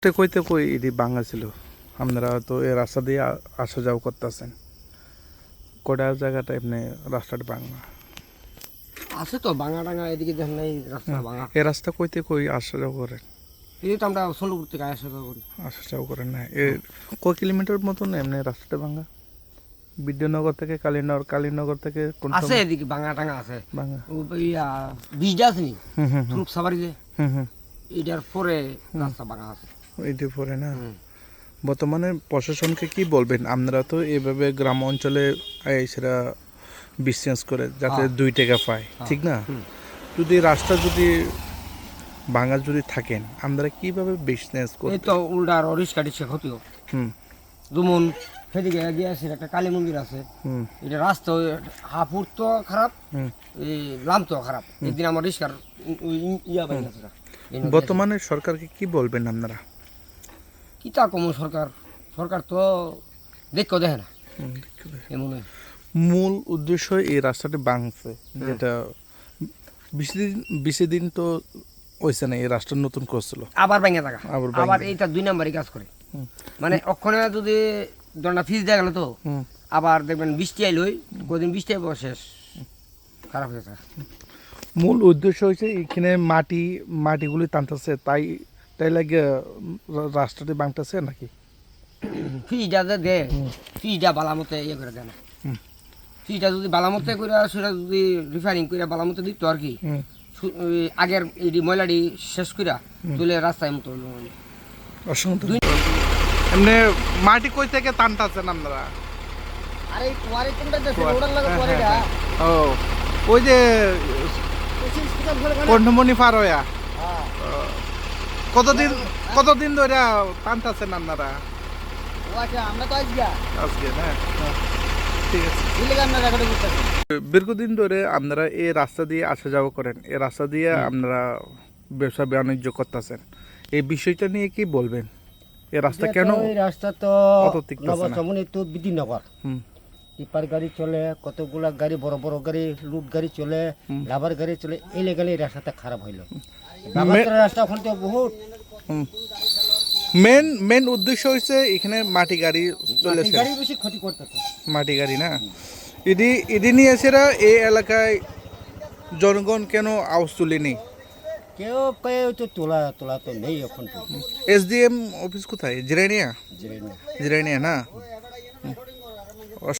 কইতে কই এটি ভাঙা ছিল। আপনারা তো এই রাস্তা দিয়ে আসা যাওয়া করতেছেন, কটা জায়গাটা এমনি রাস্তাটা ভাঙা আছে তো ভাঙা টাঙা এদিকে দেখেন এই রাস্তা ভাঙা। এই রাস্তা কইতে কই আসা যাওয়া করেন? এই তো আমরা সোলপুর থেকে আসা যাওয়া করি। আসা যাওয়া করেন না? কয় কিলোমিটার মতন এমনি রাস্তাটা ভাঙা? বিদ্যানগর থেকে কালীনগর, কালীনগর থেকে কোন আছে এদিকে ভাঙা টাঙা আছে ভাঙা? বীজটা আছে নি হুম হুম ট্রুপ সাবারি যে হুম এটার পরে রাস্তা ভাঙা আছে। এটি পরে না? বর্তমানে প্রশাসনকে কি বলবেন? আপনারা তো এভাবে গ্রাম অঞ্চলে সেটা বিজনেস করে যাতে 2 টাকা পায়, ঠিক না? যদি রাস্তা যদি ভাঙা যদি থাকেন, আপনারা কিভাবে বিজনেস এই করবেন? তো উল্টা আর রিক্সা টিক্সা ক্ষতিও হুম যেমন সেদিকে এগিয়ে আছে একটা কালী মন্দির আছে। হুম এটা রাস্তা হাফুর তো খারাপ, হুম এই লাম তো খারাপ। একদিন আমার রিক্সার ইয়া বাই আছে। বর্তমানে সরকারকে কি বলবেন আপনারা? কি তা কম সরকার সরকার তো দেখো দেখে না হুম, এমন। মূল উদ্দেশ্য এই রাস্তাটি ভাঙছে, যেটা বেশি দিন তো হয়েছে না, এই রাস্তা নতুন করছিল, আবার ভেঙে থাকা আবার আবার ভাঙে। এইটা 2 নাম্বারই কাজ করে। হুম। মানে ওখানে যদি দণ্ডা ফিস দেওয়া গেল তো হুম। আবার দেখবেন বৃষ্টি আইলই কদিন বৃষ্টি আইব শেষ খারাপ হয়ে যায়। মূল উদ্দেশ্য হচ্ছে এখানে মাটিগুলি টানতেছে, তাই লাগে রাস্তাটি ভাঙতেছে নাকি? ফিসটা যে দে ফিসটা বালামতে ইয়ে করে দেয় না। হুম। ফিসটা যদি বালামতে করে সেটা যদি রিফাইনিং করে বালামতে দিত আর কি, হুম। ওই আগের এই ময়লাটি শেষ করে তুলে রাস্তায় মতো অসংখ্য এমনি মাটি কই থেকে টানতেছেন আপনারা? আরে কুয়ারি কোনটা দেশে কুয়া- ওড়ার লাগে হ্যাঁ, কুয়ারিটা হ্যাঁ, ও ওই যে কণ্ঠমণি পার হইয়া কতদিন ধরে টানতেছেন আপনারা? আমরা তো আজকে আজকে না? ঠিক আছে। দিলে আমরা রেকর্ড করতেছি। দীর্ঘদিন ধরে আপনারা এই রাস্তা দিয়ে আসা যাওয়া করেন, এই রাস্তা দিয়ে আপনারা ব্যবসা বাণিজ্য করতেছেন, এই বিষয়টা নিয়ে কি বলবেন? এই রাস্তা কেন এই রাস্তা তো অত টিকতেছে না? নবসমনি তো বিধিনগর হুম টিপার গাড়ি চলে, কতগুলা গাড়ি বড় বড় গাড়ি লুট গাড়ি চলে, লাভার গাড়ি চলে, এই লেগে এই রাস্তাটা খারাপ হইলো। রাস্তা ওখান থেকে বহুত হুম মেন উদ্দেশ্য হচ্ছে এখানে মাটি গাড়ি চলেছে, গাড়ি বেশি ক্ষতি করতেছে। মাটি গাড়ি না? ইডি নিয়ে এসেরা এই এলাকায় জনগণ কেন আওয়াজ তুলেনি? কেউ কেউ তো তোলা তোলা তো নেই এখন তো এসডিএম অফিস কোথায়? জিরানিয়া? জেনে না। জিরানিয়া না?